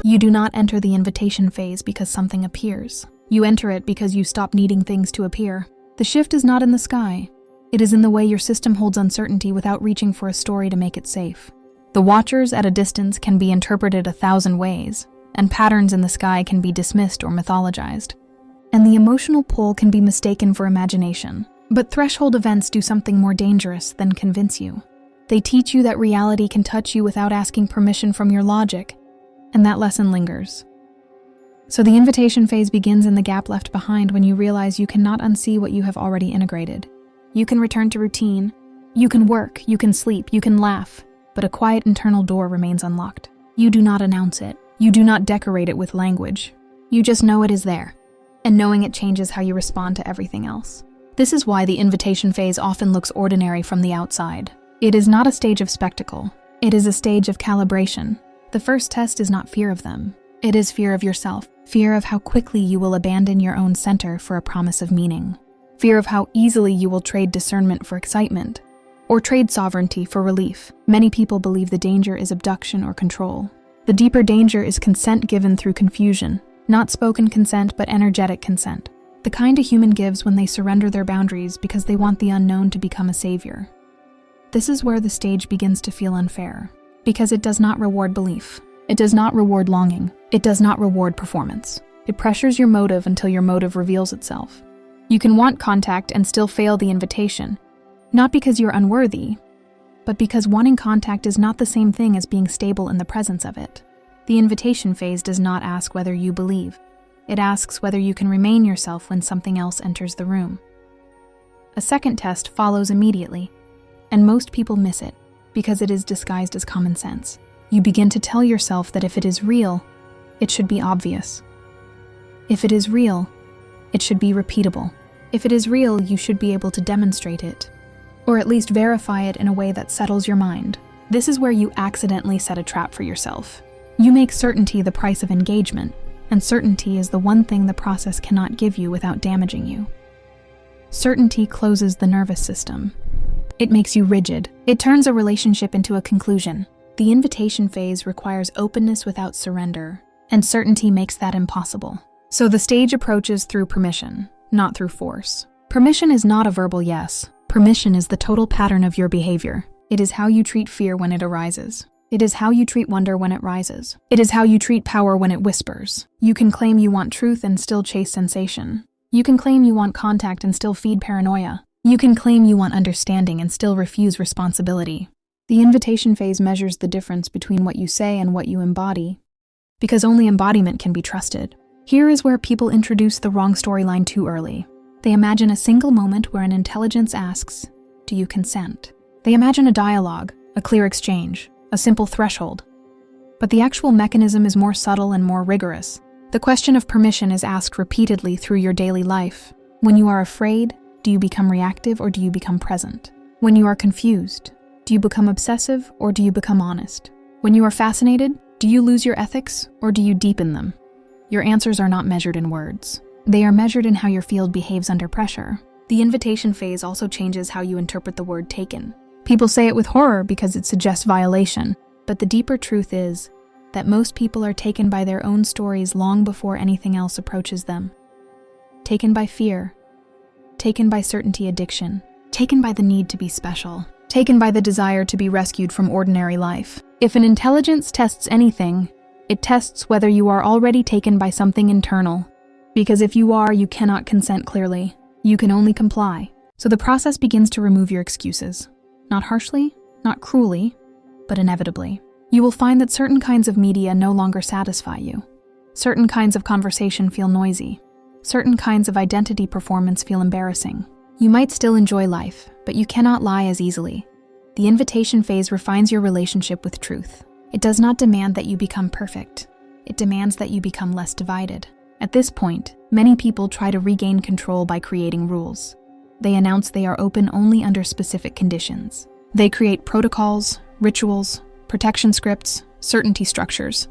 You do not enter the invitation phase because something appears. You enter it because you stop needing things to appear. The shift is not in the sky. It is in the way your system holds uncertainty without reaching for a story to make it safe. The watchers at a distance can be interpreted 1,000 ways, and patterns in the sky can be dismissed or mythologized. And the emotional pull can be mistaken for imagination. But threshold events do something more dangerous than convince you. They teach you that reality can touch you without asking permission from your logic, and that lesson lingers. So the invitation phase begins in the gap left behind when you realize you cannot unsee what you have already integrated. You can return to routine, you can work, you can sleep, you can laugh, but a quiet internal door remains unlocked. You do not announce it. You do not decorate it with language. You just know it is there, and knowing it changes how you respond to everything else. This is why the invitation phase often looks ordinary from the outside. It is not a stage of spectacle. It is a stage of calibration. The first test is not fear of them. It is fear of yourself, fear of how quickly you will abandon your own center for a promise of meaning, fear of how easily you will trade discernment for excitement, or trade sovereignty for relief. Many people believe the danger is abduction or control. The deeper danger is consent given through confusion, not spoken consent but energetic consent, the kind a human gives when they surrender their boundaries because they want the unknown to become a savior. This is where the stage begins to feel unfair. Because it does not reward belief. It does not reward longing. It does not reward performance. It pressures your motive until your motive reveals itself. You can want contact and still fail the invitation, not because you're unworthy, but because wanting contact is not the same thing as being stable in the presence of it. The invitation phase does not ask whether you believe. It asks whether you can remain yourself when something else enters the room. A second test follows immediately, and most people miss it, because it is disguised as common sense. You begin to tell yourself that if it is real, it should be obvious. If it is real, it should be repeatable. If it is real, you should be able to demonstrate it, or at least verify it in a way that settles your mind. This is where you accidentally set a trap for yourself. You make certainty the price of engagement, and certainty is the one thing the process cannot give you without damaging you. Certainty closes the nervous system. It makes you rigid. It turns a relationship into a conclusion. The invitation phase requires openness without surrender, and certainty makes that impossible. So the stage approaches through permission, not through force. Permission is not a verbal yes. Permission is the total pattern of your behavior. It is how you treat fear when it arises. It is how you treat wonder when it rises. It is how you treat power when it whispers. You can claim you want truth and still chase sensation. You can claim you want contact and still feed paranoia. You can claim you want understanding and still refuse responsibility. The invitation phase measures the difference between what you say and what you embody, because only embodiment can be trusted. Here is where people introduce the wrong storyline too early. They imagine a single moment where an intelligence asks, "Do you consent?" They imagine a dialogue, a clear exchange, a simple threshold. But the actual mechanism is more subtle and more rigorous. The question of permission is asked repeatedly through your daily life. When you are afraid, do you become reactive or do you become present? When you are confused, do you become obsessive or do you become honest? When you are fascinated, do you lose your ethics or do you deepen them? Your answers are not measured in words. They are measured in how your field behaves under pressure. The invitation phase also changes how you interpret the word taken. People say it with horror because it suggests violation, but the deeper truth is that most people are taken by their own stories long before anything else approaches them. Taken by fear, taken by certainty addiction, taken by the need to be special, taken by the desire to be rescued from ordinary life. If an intelligence tests anything, it tests whether you are already taken by something internal. Because if you are, you cannot consent clearly. You can only comply. So the process begins to remove your excuses. Not harshly, not cruelly, but inevitably. You will find that certain kinds of media no longer satisfy you. Certain kinds of conversation feel noisy. Certain kinds of identity performance feel embarrassing. You might still enjoy life, but you cannot lie as easily. The invitation phase refines your relationship with truth. It does not demand that you become perfect. It demands that you become less divided. At this point, many people try to regain control by creating rules. They announce they are open only under specific conditions. They create protocols, rituals, protection scripts, certainty structures.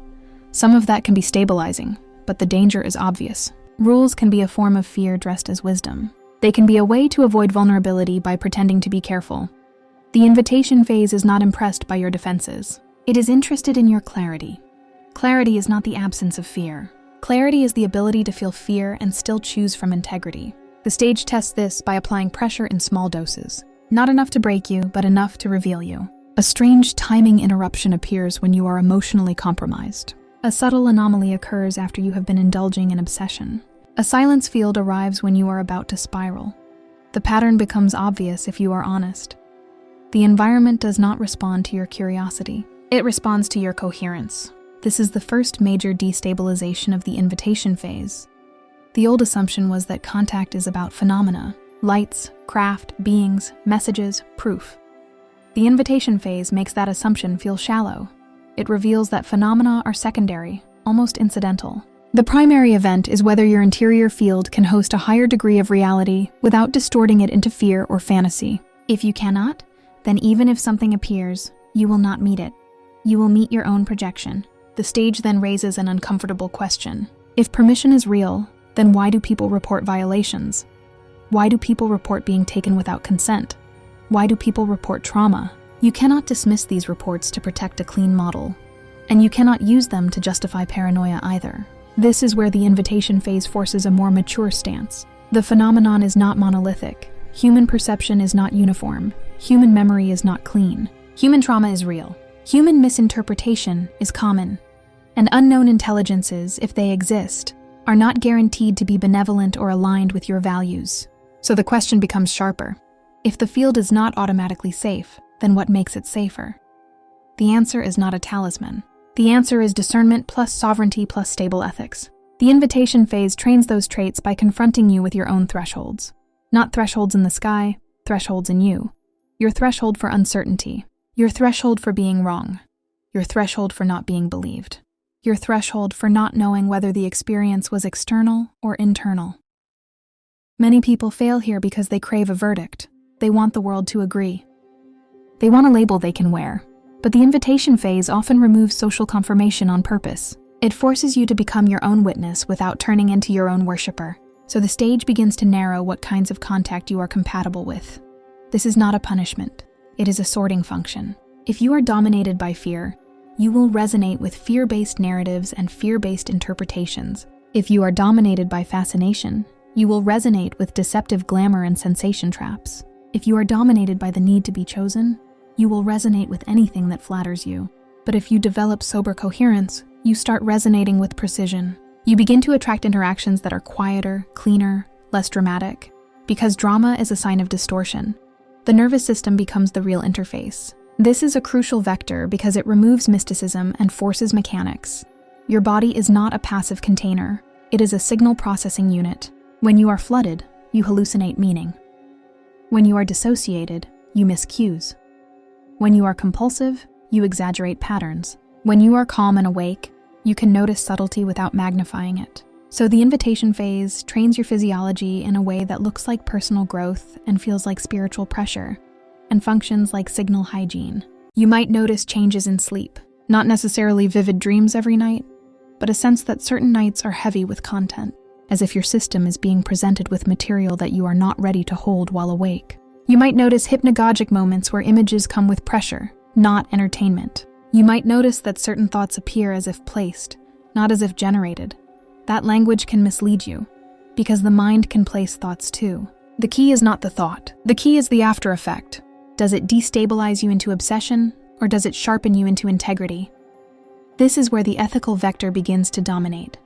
Some of that can be stabilizing, but the danger is obvious. Rules can be a form of fear dressed as wisdom. They can be a way to avoid vulnerability by pretending to be careful. The invitation phase is not impressed by your defenses. It is interested in your clarity. Clarity is not the absence of fear. Clarity is the ability to feel fear and still choose from integrity. The stage tests this by applying pressure in small doses. Not enough to break you, but enough to reveal you. A strange timing interruption appears when you are emotionally compromised. A subtle anomaly occurs after you have been indulging in obsession. A silence field arrives when you are about to spiral. The pattern becomes obvious if you are honest. The environment does not respond to your curiosity. It responds to your coherence. This is the first major destabilization of the invitation phase. The old assumption was that contact is about phenomena, lights, craft, beings, messages, proof. The invitation phase makes that assumption feel shallow. It reveals that phenomena are secondary, almost incidental. The primary event is whether your interior field can host a higher degree of reality without distorting it into fear or fantasy. If you cannot, then even if something appears, you will not meet it. You will meet your own projection. The stage then raises an uncomfortable question. If permission is real, then why do people report violations? Why do people report being taken without consent? Why do people report trauma? You cannot dismiss these reports to protect a clean model, and you cannot use them to justify paranoia either. This is where the invitation phase forces a more mature stance. The phenomenon is not monolithic. Human perception is not uniform. Human memory is not clean. Human trauma is real. Human misinterpretation is common. And unknown intelligences, if they exist, are not guaranteed to be benevolent or aligned with your values. So the question becomes sharper. If the field is not automatically safe, then what makes it safer? The answer is not a talisman. The answer is discernment plus sovereignty plus stable ethics. The invitation phase trains those traits by confronting you with your own thresholds. Not thresholds in the sky, thresholds in you. Your threshold for uncertainty. Your threshold for being wrong. Your threshold for not being believed. Your threshold for not knowing whether the experience was external or internal. Many people fail here because they crave a verdict. They want the world to agree. They want a label they can wear. But the invitation phase often removes social confirmation on purpose. It forces you to become your own witness without turning into your own worshiper. So the stage begins to narrow what kinds of contact you are compatible with. This is not a punishment. It is a sorting function. If you are dominated by fear, you will resonate with fear-based narratives and fear-based interpretations. If you are dominated by fascination, you will resonate with deceptive glamour and sensation traps. If you are dominated by the need to be chosen, you will resonate with anything that flatters you. But if you develop sober coherence, you start resonating with precision. You begin to attract interactions that are quieter, cleaner, less dramatic. Because drama is a sign of distortion, the nervous system becomes the real interface. This is a crucial vector because it removes mysticism and forces mechanics. Your body is not a passive container. It is a signal processing unit. When you are flooded, you hallucinate meaning. When you are dissociated, you miss cues. When you are compulsive, you exaggerate patterns. When you are calm and awake, you can notice subtlety without magnifying it. So the invitation phase trains your physiology in a way that looks like personal growth and feels like spiritual pressure, and functions like signal hygiene. You might notice changes in sleep, not necessarily vivid dreams every night, but a sense that certain nights are heavy with content, as if your system is being presented with material that you are not ready to hold while awake. You might notice hypnagogic moments where images come with pressure, not entertainment. You might notice that certain thoughts appear as if placed, not as if generated. That language can mislead you, because the mind can place thoughts too. The key is not the thought. The key is the after effect. Does it destabilize you into obsession, or does it sharpen you into integrity? This is where the ethical vector begins to dominate.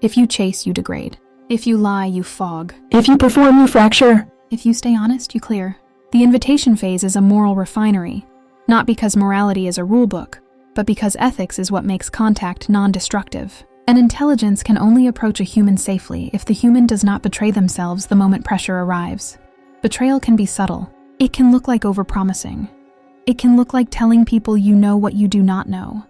If you chase, you degrade. If you lie, you fog. If you perform, you fracture. If you stay honest, you clear. The invitation phase is a moral refinery, not because morality is a rule book, but because ethics is what makes contact non-destructive. An intelligence can only approach a human safely if the human does not betray themselves the moment pressure arrives. Betrayal can be subtle. It can look like overpromising. It can look like telling people you know what you do not know.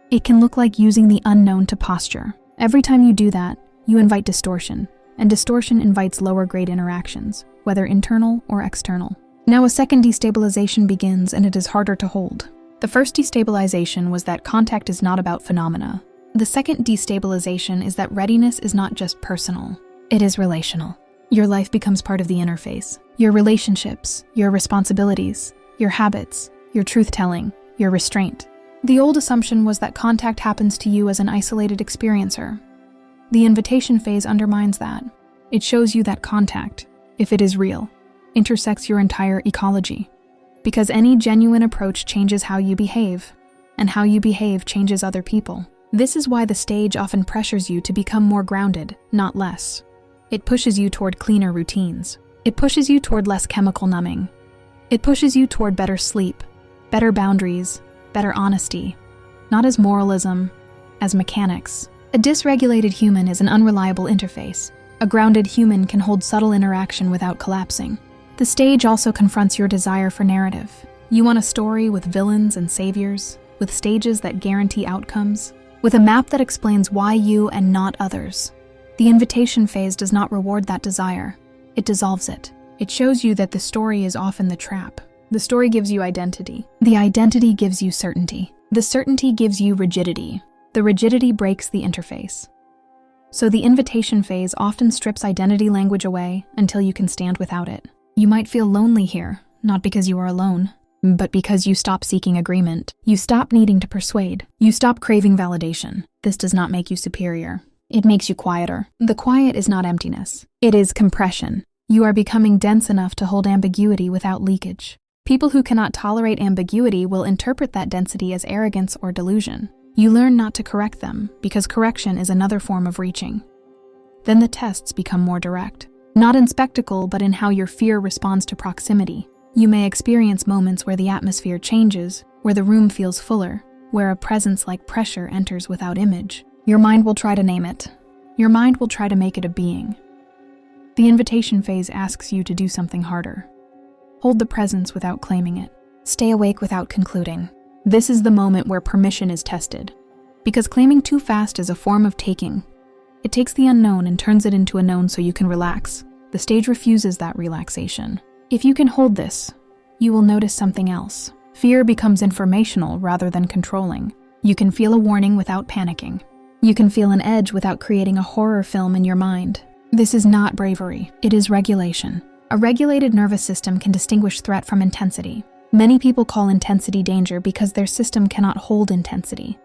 It can look like using the unknown to posture. Every time you do that, you invite distortion, and distortion invites lower-grade interactions, whether internal or external. Now a second destabilization begins, and it is harder to hold. The first destabilization was that contact is not about phenomena. The second destabilization is that readiness is not just personal, it is relational. Your life becomes part of the interface. Your relationships, your responsibilities, your habits, your truth-telling, your restraint. The old assumption was that contact happens to you as an isolated experiencer. The invitation phase undermines that. It shows you that contact, if it is real, intersects your entire ecology. Because any genuine approach changes how you behave, and how you behave changes other people. This is why the stage often pressures you to become more grounded, not less. It pushes you toward cleaner routines. It pushes you toward less chemical numbing. It pushes you toward better sleep, better boundaries, better honesty, not as moralism, as mechanics. A dysregulated human is an unreliable interface. A grounded human can hold subtle interaction without collapsing. The stage also confronts your desire for narrative. You want a story with villains and saviors, with stages that guarantee outcomes, with a map that explains why you and not others. The invitation phase does not reward that desire. It dissolves it. It shows you that the story is often the trap. The story gives you identity. The identity gives you certainty. The certainty gives you rigidity. The rigidity breaks the interface. So the invitation phase often strips identity language away until you can stand without it. You might feel lonely here, not because you are alone, but because you stop seeking agreement. You stop needing to persuade. You stop craving validation. This does not make you superior. It makes you quieter. The quiet is not emptiness. It is compression. You are becoming dense enough to hold ambiguity without leakage. People who cannot tolerate ambiguity will interpret that density as arrogance or delusion. You learn not to correct them, because correction is another form of reaching. Then the tests become more direct. Not in spectacle, but in how your fear responds to proximity. You may experience moments where the atmosphere changes, where the room feels fuller, where a presence like pressure enters without image. Your mind will try to name it. Your mind will try to make it a being. The invitation phase asks you to do something harder. Hold the presence without claiming it. Stay awake without concluding. This is the moment where permission is tested. Because claiming too fast is a form of taking. It takes the unknown and turns it into a known so you can relax. The stage refuses that relaxation. If you can hold this, you will notice something else. Fear becomes informational rather than controlling. You can feel a warning without panicking. You can feel an edge without creating a horror film in your mind. This is not bravery, it is regulation. A regulated nervous system can distinguish threat from intensity. Many people call intensity danger because their system cannot hold intensity.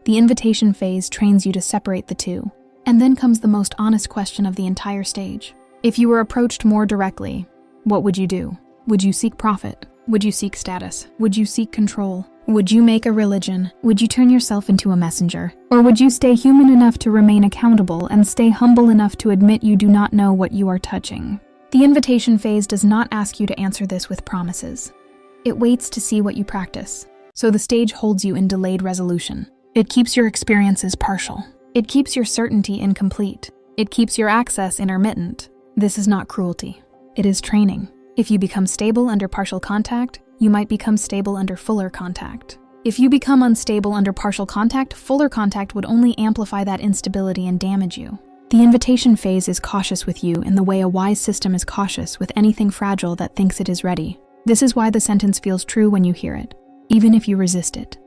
The invitation phase trains you to separate the two. And then comes the most honest question of the entire stage. If you were approached more directly, what would you do? Would you seek profit? Would you seek status? Would you seek control? Would you make a religion? Would you turn yourself into a messenger? Or would you stay human enough to remain accountable and stay humble enough to admit you do not know what you are touching? The invitation phase does not ask you to answer this with promises. It waits to see what you practice. So the stage holds you in delayed resolution. It keeps your experiences partial. It keeps your certainty incomplete. It keeps your access intermittent. This is not cruelty. It is training. If you become stable under partial contact, you might become stable under fuller contact. If you become unstable under partial contact, fuller contact would only amplify that instability and damage you. The invitation phase is cautious with you in the way a wise system is cautious with anything fragile that thinks it is ready. This is why the sentence feels true when you hear it, even if you resist it.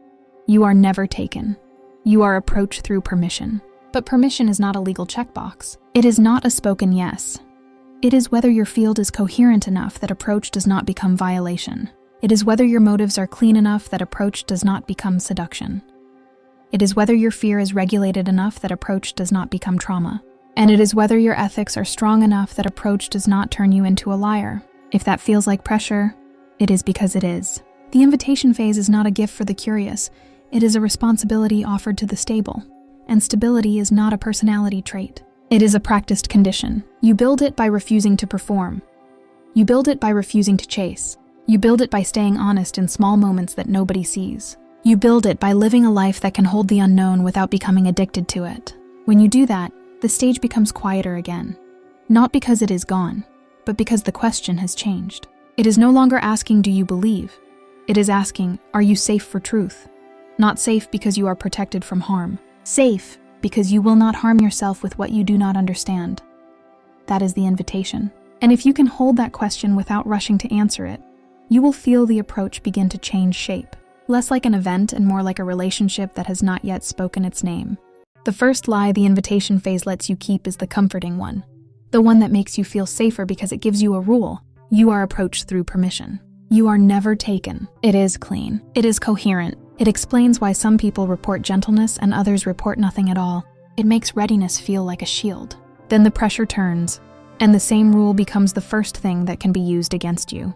You are never taken. You are approached through permission. But permission is not a legal checkbox. It is not a spoken yes. It is whether your field is coherent enough that approach does not become violation. It is whether your motives are clean enough that approach does not become seduction. It is whether your fear is regulated enough that approach does not become trauma. And it is whether your ethics are strong enough that approach does not turn you into a liar. If that feels like pressure, it is because it is. The invitation phase is not a gift for the curious. It is a responsibility offered to the stable. And stability is not a personality trait. It is a practiced condition. You build it by refusing to perform. You build it by refusing to chase. You build it by staying honest in small moments that nobody sees. You build it by living a life that can hold the unknown without becoming addicted to it. When you do that, the stage becomes quieter again. Not because it is gone, but because the question has changed. It is no longer asking, do you believe? It is asking, are you safe for truth? Not safe because you are protected from harm. Safe because you will not harm yourself with what you do not understand. That is the invitation. And if you can hold that question without rushing to answer it, you will feel the approach begin to change shape. Less like an event and more like a relationship that has not yet spoken its name. The first lie the invitation phase lets you keep is the comforting one. The one that makes you feel safer because it gives you a rule. You are approached through permission. You are never taken. It is clean. It is coherent. It explains why some people report gentleness and others report nothing at all. It makes readiness feel like a shield. Then the pressure turns, and the same rule becomes the first thing that can be used against you.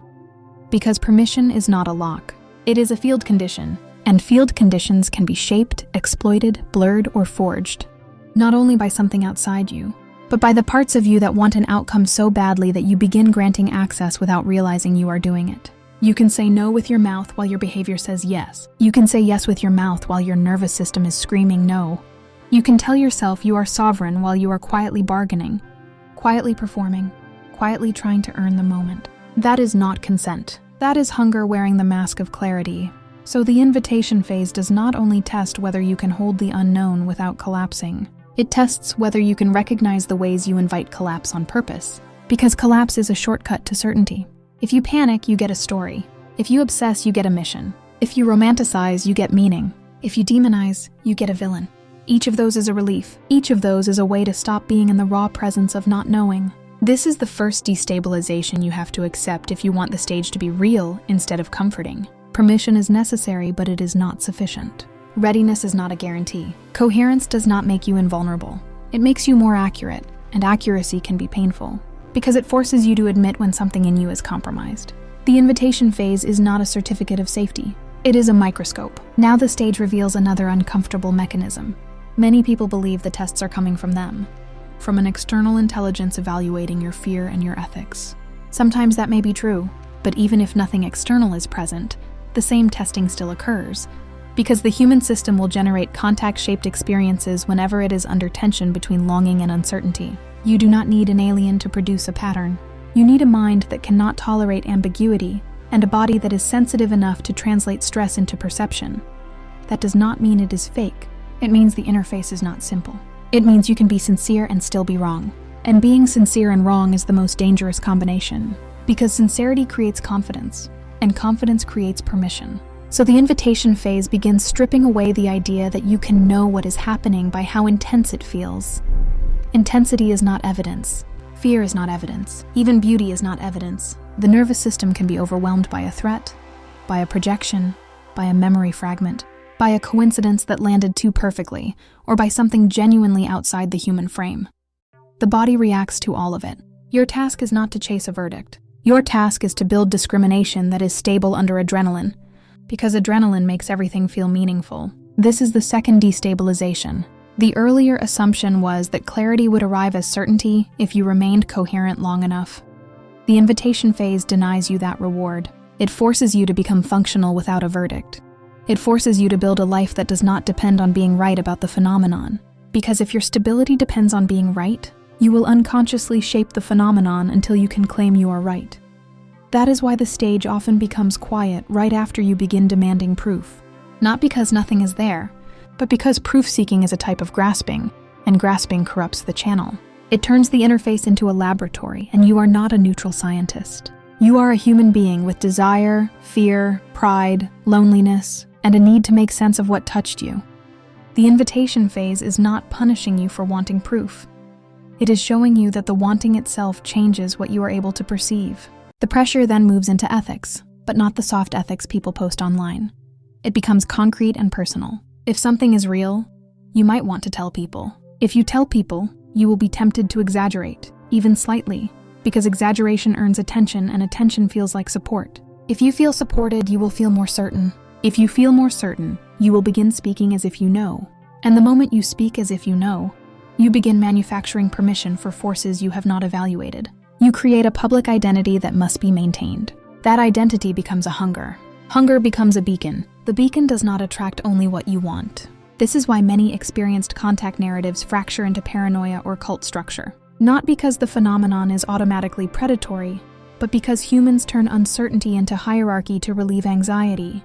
Because permission is not a lock. It is a field condition, and field conditions can be shaped, exploited, blurred, or forged. Not only by something outside you, but by the parts of you that want an outcome so badly that you begin granting access without realizing you are doing it. You can say no with your mouth while your behavior says yes. You can say yes with your mouth while your nervous system is screaming no. You can tell yourself you are sovereign while you are quietly bargaining, quietly performing, quietly trying to earn the moment. That is not consent. That is hunger wearing the mask of clarity. So the invitation phase does not only test whether you can hold the unknown without collapsing. It tests whether you can recognize the ways you invite collapse on purpose. Because collapse is a shortcut to certainty. If you panic, you get a story. If you obsess, you get a mission. If you romanticize, you get meaning. If you demonize, you get a villain. Each of those is a relief. Each of those is a way to stop being in the raw presence of not knowing. This is the first destabilization you have to accept if you want the stage to be real instead of comforting. Permission is necessary, but it is not sufficient. Readiness is not a guarantee. Coherence does not make you invulnerable. It makes you more accurate, and accuracy can be painful, because it forces you to admit when something in you is compromised. The invitation phase is not a certificate of safety. It is a microscope. Now the stage reveals another uncomfortable mechanism. Many people believe the tests are coming from them, from an external intelligence evaluating your fear and your ethics. Sometimes that may be true, but even if nothing external is present, the same testing still occurs, because the human system will generate contact-shaped experiences whenever it is under tension between longing and uncertainty. You do not need an alien to produce a pattern. You need a mind that cannot tolerate ambiguity and a body that is sensitive enough to translate stress into perception. That does not mean it is fake. It means the interface is not simple. It means you can be sincere and still be wrong. And being sincere and wrong is the most dangerous combination, because sincerity creates confidence, and confidence creates permission. So the invitation phase begins stripping away the idea that you can know what is happening by how intense it feels. Intensity is not evidence. Fear is not evidence. Even beauty is not evidence. The nervous system can be overwhelmed by a threat, by a projection, by a memory fragment, by a coincidence that landed too perfectly, or by something genuinely outside the human frame. The body reacts to all of it. Your task is not to chase a verdict. Your task is to build discrimination that is stable under adrenaline, because adrenaline makes everything feel meaningful. This is the second destabilization. The earlier assumption was that clarity would arrive as certainty if you remained coherent long enough. The invitation phase denies you that reward. It forces you to become functional without a verdict. It forces you to build a life that does not depend on being right about the phenomenon. Because if your stability depends on being right, you will unconsciously shape the phenomenon until you can claim you are right. That is why the stage often becomes quiet right after you begin demanding proof. Not because nothing is there, but because proof-seeking is a type of grasping, and grasping corrupts the channel. It turns the interface into a laboratory, and you are not a neutral scientist. You are a human being with desire, fear, pride, loneliness, and a need to make sense of what touched you. The invitation phase is not punishing you for wanting proof. It is showing you that the wanting itself changes what you are able to perceive. The pressure then moves into ethics, but not the soft ethics people post online. It becomes concrete and personal. If something is real, you might want to tell people. If you tell people, you will be tempted to exaggerate, even slightly, because exaggeration earns attention and attention feels like support. If you feel supported, you will feel more certain. If you feel more certain, you will begin speaking as if you know. And the moment you speak as if you know, you begin manufacturing permission for forces you have not evaluated. You create a public identity that must be maintained. That identity becomes a hunger. Hunger becomes a beacon. The beacon does not attract only what you want. This is why many experienced contact narratives fracture into paranoia or cult structure. Not because the phenomenon is automatically predatory, but because humans turn uncertainty into hierarchy to relieve anxiety.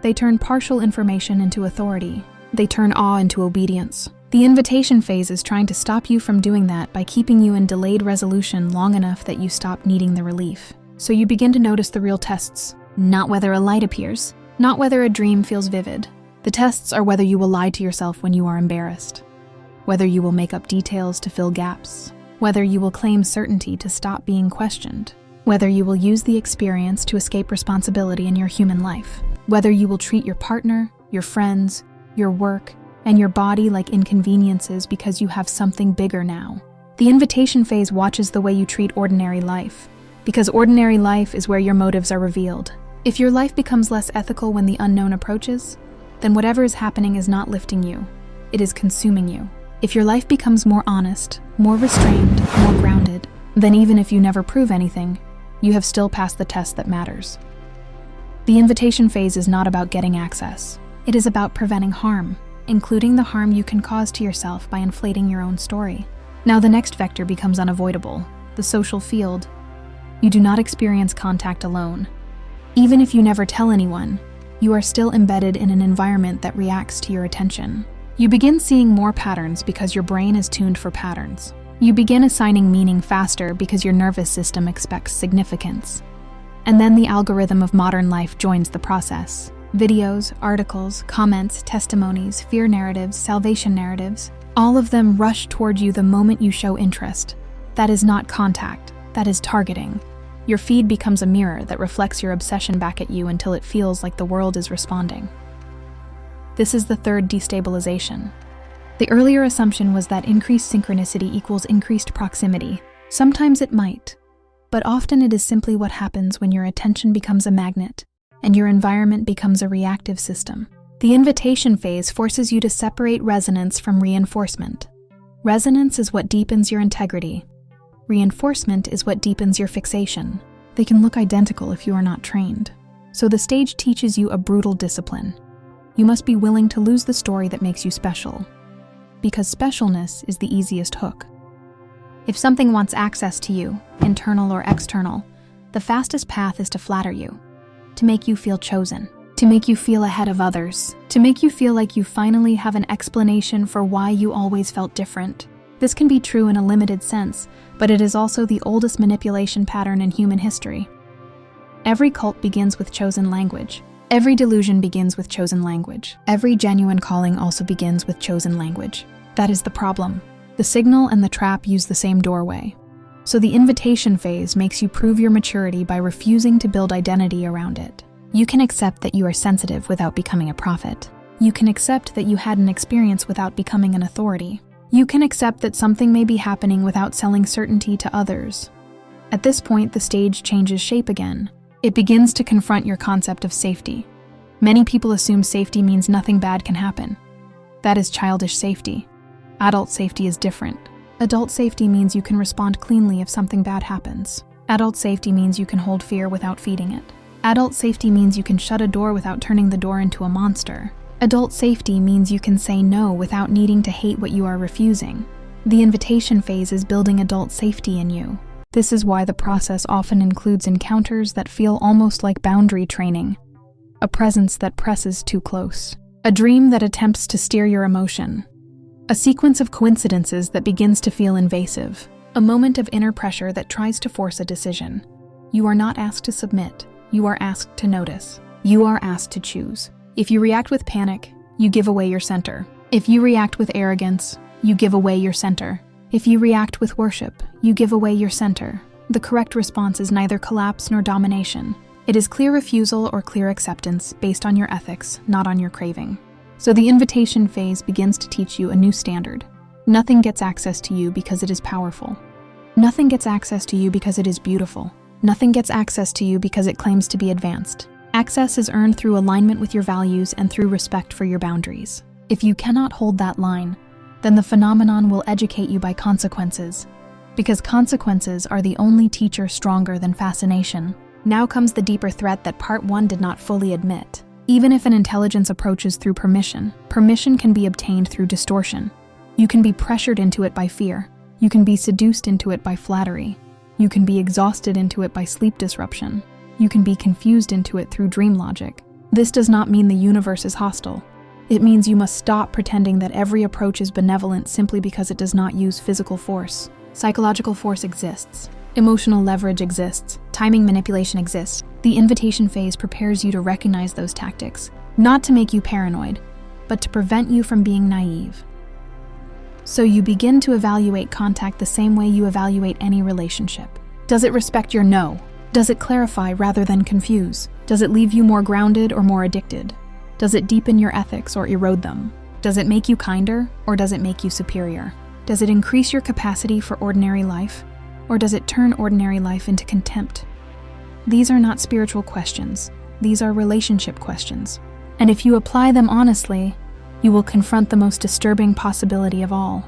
They turn partial information into authority. They turn awe into obedience. The invitation phase is trying to stop you from doing that by keeping you in delayed resolution long enough that you stop needing the relief. So you begin to notice the real tests. Not whether a light appears, not whether a dream feels vivid. The tests are whether you will lie to yourself when you are embarrassed, whether you will make up details to fill gaps, whether you will claim certainty to stop being questioned, whether you will use the experience to escape responsibility in your human life, whether you will treat your partner, your friends, your work, and your body like inconveniences because you have something bigger now. The invitation phase watches the way you treat ordinary life, because ordinary life is where your motives are revealed. If your life becomes less ethical when the unknown approaches, then whatever is happening is not lifting you, it is consuming you. If your life becomes more honest, more restrained, more grounded, then even if you never prove anything, you have still passed the test that matters. The invitation phase is not about getting access. It is about preventing harm, including the harm you can cause to yourself by inflating your own story. Now the next vector becomes unavoidable, the social field. You do not experience contact alone. Even if you never tell anyone, you are still embedded in an environment that reacts to your attention. You begin seeing more patterns because your brain is tuned for patterns. You begin assigning meaning faster because your nervous system expects significance. And then the algorithm of modern life joins the process. Videos, articles, comments, testimonies, fear narratives, salvation narratives, all of them rush toward you the moment you show interest. That is not contact, that is targeting. Your feed becomes a mirror that reflects your obsession back at you until it feels like the world is responding. This is the third destabilization. The earlier assumption was that increased synchronicity equals increased proximity. Sometimes it might, but often it is simply what happens when your attention becomes a magnet and your environment becomes a reactive system. The invitation phase forces you to separate resonance from reinforcement. Resonance is what deepens your integrity. Reinforcement is what deepens your fixation. They can look identical if you are not trained. So the stage teaches you a brutal discipline. You must be willing to lose the story that makes you special, because specialness is the easiest hook. If something wants access to you, internal or external, the fastest path is to flatter you, to make you feel chosen, to make you feel ahead of others, to make you feel like you finally have an explanation for why you always felt different. This can be true in a limited sense, but it is also the oldest manipulation pattern in human history. Every cult begins with chosen language. Every delusion begins with chosen language. Every genuine calling also begins with chosen language. That is the problem. The signal and the trap use the same doorway. So the invitation phase makes you prove your maturity by refusing to build identity around it. You can accept that you are sensitive without becoming a prophet. You can accept that you had an experience without becoming an authority. You can accept that something may be happening without selling certainty to others. At this point, the stage changes shape again. It begins to confront your concept of safety. Many people assume safety means nothing bad can happen. That is childish safety. Adult safety is different. Adult safety means you can respond cleanly if something bad happens. Adult safety means you can hold fear without feeding it. Adult safety means you can shut a door without turning the door into a monster. Adult safety means you can say no without needing to hate what you are refusing. The invitation phase is building adult safety in you. This is why the process often includes encounters that feel almost like boundary training, a presence that presses too close, a dream that attempts to steer your emotion, a sequence of coincidences that begins to feel invasive, a moment of inner pressure that tries to force a decision. You are not asked to submit, you are asked to notice. You are asked to choose. If you react with panic, you give away your center. If you react with arrogance, you give away your center. If you react with worship, you give away your center. The correct response is neither collapse nor domination. It is clear refusal or clear acceptance based on your ethics, not on your craving. So the invitation phase begins to teach you a new standard. Nothing gets access to you because it is powerful. Nothing gets access to you because it is beautiful. Nothing gets access to you because it claims to be advanced. Access is earned through alignment with your values and through respect for your boundaries. If you cannot hold that line, then the phenomenon will educate you by consequences, because consequences are the only teacher stronger than fascination. Now comes the deeper threat that part 1 did not fully admit. Even if an intelligence approaches through permission, permission can be obtained through distortion. You can be pressured into it by fear. You can be seduced into it by flattery. You can be exhausted into it by sleep disruption. You can be confused into it through dream logic. This does not mean the universe is hostile. It means you must stop pretending that every approach is benevolent simply because it does not use physical force. Psychological force exists. Emotional leverage exists. Timing manipulation exists. The invitation phase prepares you to recognize those tactics, not to make you paranoid, but to prevent you from being naive. So you begin to evaluate contact the same way you evaluate any relationship. Does it respect your no? Does it clarify rather than confuse? Does it leave you more grounded or more addicted? Does it deepen your ethics or erode them? Does it make you kinder or does it make you superior? Does it increase your capacity for ordinary life or does it turn ordinary life into contempt? These are not spiritual questions. These are relationship questions. And if you apply them honestly, you will confront the most disturbing possibility of all.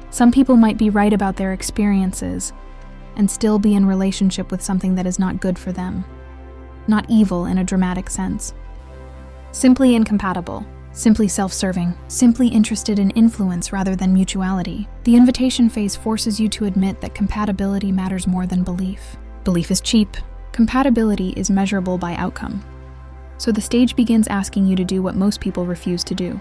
Some people might be right about their experiences and still be in relationship with something that is not good for them. Not evil in a dramatic sense. Simply incompatible, simply self-serving, simply interested in influence rather than mutuality. The invitation phase forces you to admit that compatibility matters more than belief. Belief is cheap. Compatibility is measurable by outcome. So the stage begins asking you to do what most people refuse to do.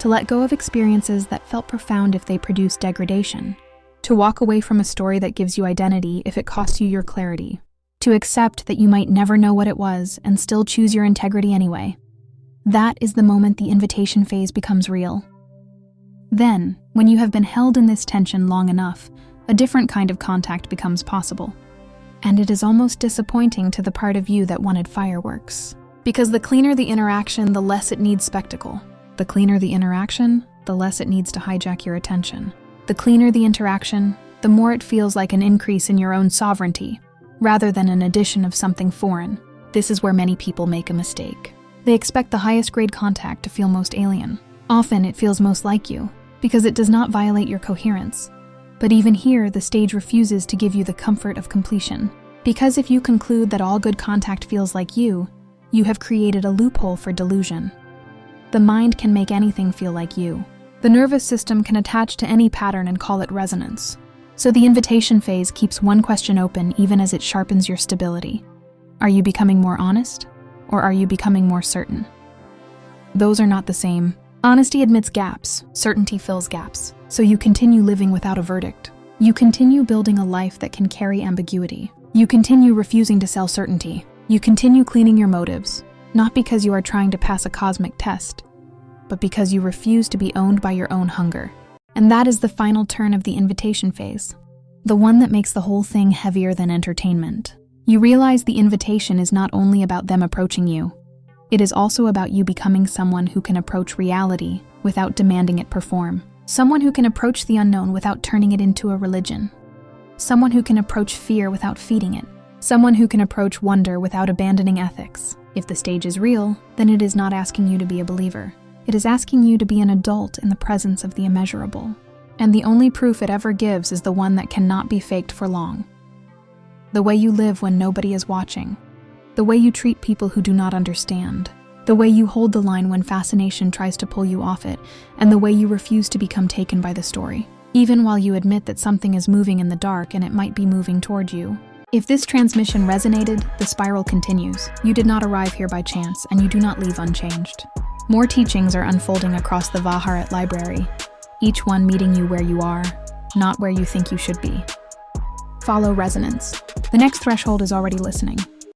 To let go of experiences that felt profound if they produced degradation. To walk away from a story that gives you identity if it costs you your clarity. To accept that you might never know what it was and still choose your integrity anyway. That is the moment the invitation phase becomes real. Then, when you have been held in this tension long enough, a different kind of contact becomes possible. And it is almost disappointing to the part of you that wanted fireworks. Because the cleaner the interaction, the less it needs spectacle. The cleaner the interaction, the less it needs to hijack your attention. The cleaner the interaction, the more it feels like an increase in your own sovereignty, rather than an addition of something foreign. This is where many people make a mistake. They expect the highest grade contact to feel most alien. Often it feels most like you, because it does not violate your coherence. But even here, the stage refuses to give you the comfort of completion. Because if you conclude that all good contact feels like you have created a loophole for delusion. The mind can make anything feel like you. The nervous system can attach to any pattern and call it resonance. So the invitation phase keeps one question open even as it sharpens your stability. Are you becoming more honest, or are you becoming more certain? Those are not the same. Honesty admits gaps, certainty fills gaps. So you continue living without a verdict. You continue building a life that can carry ambiguity. You continue refusing to sell certainty. You continue cleaning your motives, not because you are trying to pass a cosmic test, but because you refuse to be owned by your own hunger. And that is the final turn of the invitation phase, the one that makes the whole thing heavier than entertainment. You realize the invitation is not only about them approaching you, it is also about you becoming someone who can approach reality without demanding it perform. Someone who can approach the unknown without turning it into a religion. Someone who can approach fear without feeding it. Someone who can approach wonder without abandoning ethics. If the stage is real, then it is not asking you to be a believer. It is asking you to be an adult in the presence of the immeasurable. And the only proof it ever gives is the one that cannot be faked for long. The way you live when nobody is watching. The way you treat people who do not understand. The way you hold the line when fascination tries to pull you off it, and the way you refuse to become taken by the story. Even while you admit that something is moving in the dark and it might be moving toward you. If this transmission resonated, the spiral continues. You did not arrive here by chance, and you do not leave unchanged. More teachings are unfolding across the Vaharat library, each one meeting you where you are, not where you think you should be. Follow resonance. The next threshold is already listening.